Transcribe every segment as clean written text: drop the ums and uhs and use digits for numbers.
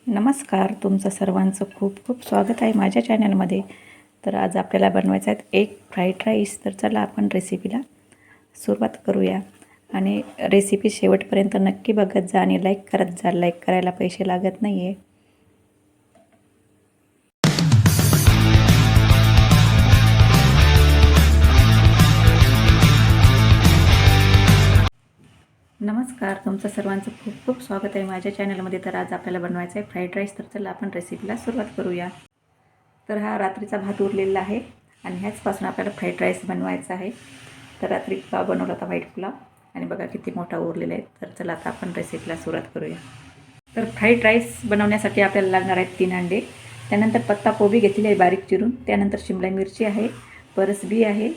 नमस्कार, तुमचं सर्वांचं खूप खूप स्वागत आहे माझ्या चॅनलमध्ये. तर आज आपल्याला बनवायचा आहे एक फ्राईड राईस. तर चला आपण रेसिपीला सुरुवात करूया. आणि रेसिपी शेवटपर्यंत नक्की बघत जा आणि लाईक करत जा. लाईक करायला पैसे लागत नाही आहे. नमस्कार, तुमचं सर्वांचं खूप खूप स्वागत आहे माझ्या चॅनलमध्ये. तर आज आपल्याला बनवायचं आहे फ्राईड राईस. तर चला आपण रेसिपीला सुरुवात करूया. तर हा रात्रीचा भात उरलेला आहे आणि ह्याचपासून आपल्याला फ्राईड राईस बनवायचा आहे. तर रात्री पुलाव बनवला होता, व्हाईट पुलाव, आणि बघा किती मोठा उरलेला आहे. तर चला आता आपण रेसिपीला सुरुवात करूया. तर फ्राईड राईस बनवण्यासाठी आपल्याला लागणार आहेत 3 अंडे, त्यानंतर पत्ता कोबी घेतलेली आहे बारीक चिरून, त्यानंतर शिमला मिरची आहे, परसबी आहे,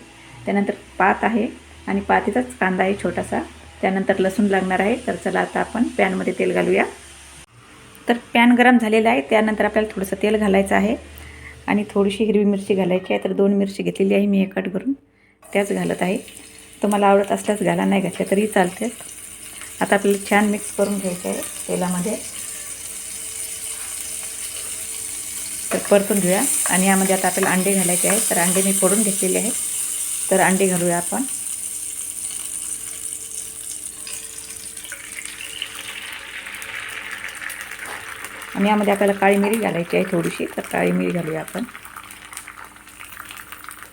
त्यानंतर पात आहे आणि पातीचाच कांदा आहे छोटासा, त्यानंतर लसूण लागणार आहे. तर चला आता आपण पॅनमध्ये तेल घालूया. तर पॅन गरम झालेला आहे. त्यानंतर आपल्याला थोडंसं तेल घालायचं आहे आणि थोडीशी हिरवी मिरची घालायची आहे. तर 2 मिरची घेतलेली आहे मी, कट करून त्याच घालत आहे. तुम्हाला आवडत असल्यास घाला, नाही घातल्या तरी चालते. आता आपल्याला छान मिक्स करून घ्यायचं आहे तेलामध्ये. तर परतून घेऊया आणि यामध्ये आता आपल्याला अंडे घालायचे आहेत. तर अंडे मी फोडून घेतलेले आहेत. तर अंडे घालूया आपण. आणि यामध्ये आपल्याला काळी मिरी घालायची आहे थोडीशी. तर काळी मिरी घालूया आपण.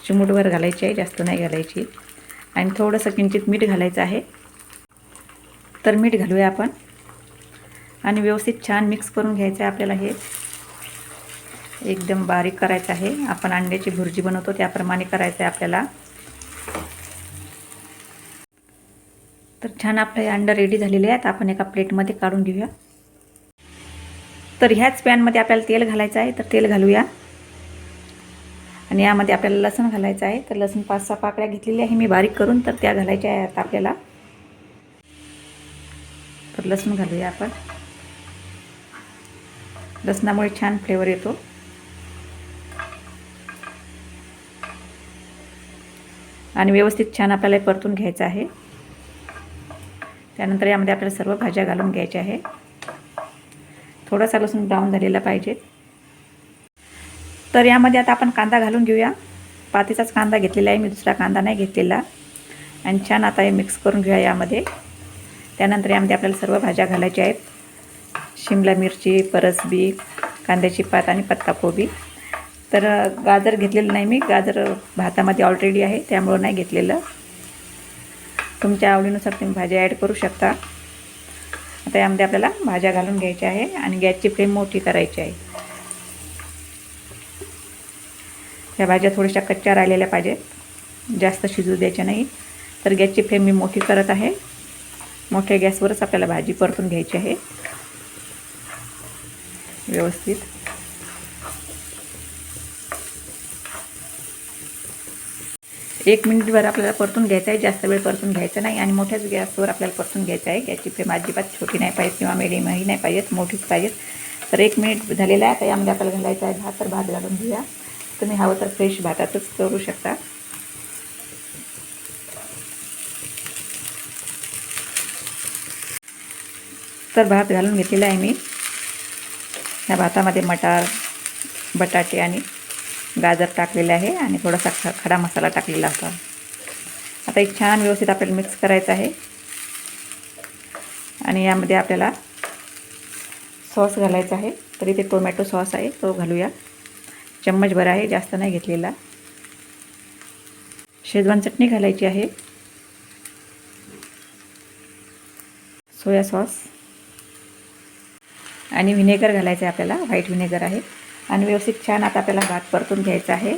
चिमूटभर घालायची आहे, जास्त नाही घालायची. आणि थोडंसं किंचित मीठ घालायचं आहे. तर मीठ घालूया आपण आणि व्यवस्थित छान मिक्स करून घ्यायचं आहे आपल्याला. हे एकदम बारीक करायचं आहे. आपण अंड्याची भुर्जी बनवतो त्याप्रमाणे करायचं आहे आपल्याला. तर छान आपले अंडे रेडी झालेले आहेत. आपण एका प्लेटमध्ये काढून घेऊया. तर ह्याच पॅनमध्ये आपल्याला तेल घालायचं आहे. तर तेल घालूया आणि यामध्ये आपल्याला लसूण घालायचं आहे. तर लसूण 5-6 पाकळ्या घेतलेल्या आहे मी बारीक करून, तर त्या घालायच्या आहेत आपल्याला. तर लसूण घालूया आपण. लसणामुळे छान फ्लेवर येतो. आणि व्यवस्थित छान आपल्याला परतून घ्यायचं आहे. त्यानंतर यामध्ये आपल्याला सर्व भाज्या घालून घ्यायच्या आहे. थोडासा लसूण ब्राऊन झालेला पाहिजे. तर यामध्ये आता आपण कांदा घालून घेऊया. पातीचाच कांदा घेतलेला आहे मी, दुसरा कांदा नाही घेतलेला. आणि छान आता हे मिक्स करून घेऊया यामध्ये. त्यानंतर यामध्ये आपल्याला सर्व भाज्या घालायच्या आहेत. शिमला मिरची, परसबी, कांद्याची पात आणि पत्ताकोबी. तर गाजर घेतलेलं नाही मी, गाजर भातामध्ये ऑलरेडी आहे त्यामुळं नाही घेतलेलं. तुमच्या आवडीनुसार तुम्ही भाज्या ॲड करू शकता. आता यामध्ये आपल्याला भाज्या घालून घ्यायच्या आहे आणि गॅसची फ्लेम मोठी करायची आहे. ह्या भाज्या थोड्याशा कच्च्या राहिलेल्या पाहिजेत, जास्त शिजू द्यायच्या नाही. तर गॅसची फ्लेम मी मोठी करत आहे. मोठ्या गॅसवरच आपल्याला भाजी परतून घ्यायची आहे व्यवस्थित. एक मिनिटभर आपल्याला परतून घ्यायचं आहे, जास्त वेळ परतून घ्यायचं नाही. आणि मोठ्याच गॅसवर आपल्याला परतून घ्यायचं आहे. गॅसची फ्लेम अजिबात छोटी नाही पाहिजे किंवा मिडियमही नाही पाहिजेत, मोठीच पाहिजेत. तर 1 मिनिट झालेला आहे. आता यामध्ये आपल्याला घालायचा आहे भात. तर भात घालून घेऊया. तुम्ही हवं तर फ्रेश भातातच करू शकता. तर भात घालून घेतलेला आहे मी. ह्या भातामध्ये मटार, बटाटे आणि गाजर टाकलेले आहे आणि थोडासा खडा मसाला टाकलेला होता. आता एक छान व्यवस्थित आपल्याला मिक्स करायचं आहे. आणि यामध्ये आपल्याला सॉस घालायचा आहे. तर इथे टोमॅटो सॉस आहे, तो घालूया. चम्मचभर आहे, जास्त नाही घेतलेला. शेजवान चटणी घालायची आहे. सोया सॉस आणि व्हिनेगर घालायचं आहे आपल्याला, व्हाईट व्हिनेगर आहे. आणि व्यवस्थित छान आता आपल्याला भात परतून घ्यायचा आहे.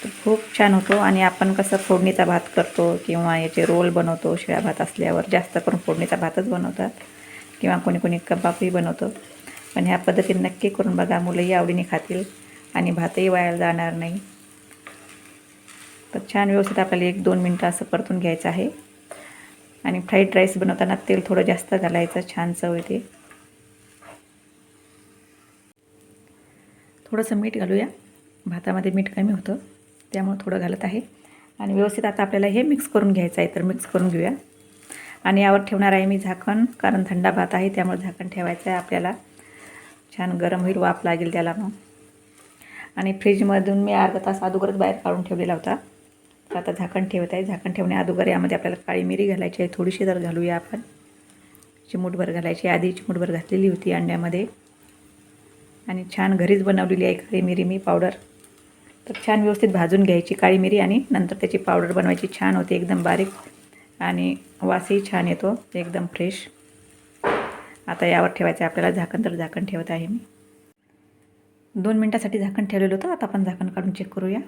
तर खूप छान होतो. आणि आपण कसं फोडणीचा भात करतो किंवा याचे रोल बनवतो, शिळा भात असल्यावर जास्त करून फोडणीचा भातच बनवतात किंवा कोणी कोणी कबाबही बनवतो. पण ह्या पद्धतीने नक्की करून बघा, मुलंही आवडीने खातील आणि भातही वाया जाणार नाही. तर छान व्यवस्थित आपल्याला 1-2 मिनटं असं परतून घ्यायचं आहे. आणि फ्राईड राईस बनवताना तेल थोडं जास्त घालायचं, छान चव येते. थोडंसं मीठ घालूया. भातामध्ये मीठ कमी होतं त्यामुळे थोडं घालत आहे. आणि व्यवस्थित आता आपल्याला हे मिक्स करून घ्यायचं आहे. तर मिक्स करून घेऊया. आणि यावर ठेवणार आहे मी झाकण, कारण थंडा भात आहे त्यामुळे झाकण ठेवायचं आहे आपल्याला. छान गरम होईल, वाफ लागेल त्याला मग. आणि फ्रीजमधून मी अर्धा तास अगोदरच बाहेर काढून ठेवलेला होता. तर आता झाकण ठेवत आहे. झाकण ठेवण्या अगोदर यामध्ये आपल्याला काळी मिरी घालायची आहे. थोडीशी तर घालूया आपण. चिमूटभर घालायची, आधी चिमूटभर घातलेली होती अंड्यामध्ये. आणि छान घरीच बनवलेली आहे काळी मिरी मी पावडर. तर छान व्यवस्थित भाजून घ्यायची काळी मिरी आणि नंतर त्याची पावडर बनवायची. छान होते एकदम बारीक आणि वासही छान येतो एकदम फ्रेश. आता यावर ठेवायचं आहे आपल्याला झाकण. तर झाकण ठेवत आहे मी. 2 मिनटासाठी झाकण ठेवलेलं होतं. आता आपण झाकण काढून चेक करूया.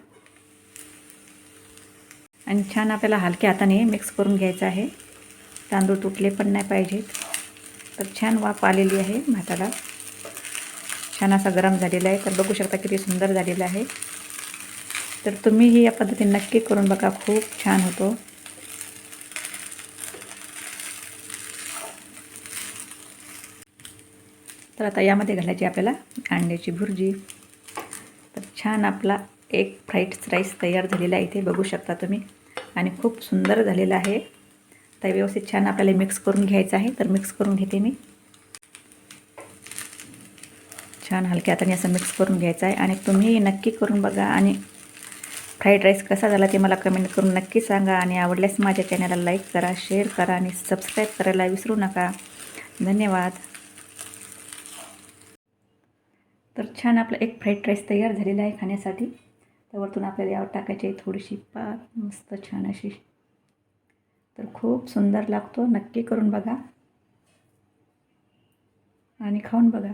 आणि छान आपल्याला हलक्या हाताने मिक्स करून घ्यायचं आहे. तांदूळ तुटले पण नाही पाहिजेत. तर छान वाफ आलेली आहे भाताला. छान असा गरम झालेला आहे. तर बघू शकता किती सुंदर झालेला आहे. तर तुम्हीही या पद्धतीने नक्की करून बघा, खूप छान होतो. तर आता यामध्ये घालायची आपल्याला अंड्याची भुर्जी. तर छान आपला एक फ्राईड राईस तयार झालेला आहे इथे बघू शकता तुम्ही. आणि खूप सुंदर झालेला आहे. तर व्यवस्थित छान आपल्याला मिक्स करून घ्यायचं आहे. तर मिक्स करून घेते मी. छान हलक्या हाताने असं मिक्स करून घ्यायचं आहे. आणि तुम्ही नक्की करून बघा. आणि फ्राईड राईस कसा झाला ते मला कमेंट करून नक्की सांगा. आणि आवडल्यास माझ्या चॅनलला लाईक करा, शेअर करा आणि सबस्क्राईब करायला विसरू नका. धन्यवाद. तर छान आपला एक फ्राईड राईस तयार झालेला आहे खाण्यासाठी. तर वरतून आपल्याला यावर टाकायची आहे थोडीशी पाक, मस्त छान अशी. तर खूप सुंदर लागतो. नक्की करून बघा आणि खाऊन बघा.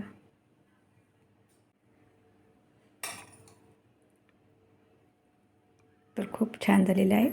तर खूप छान झालेलं आहे.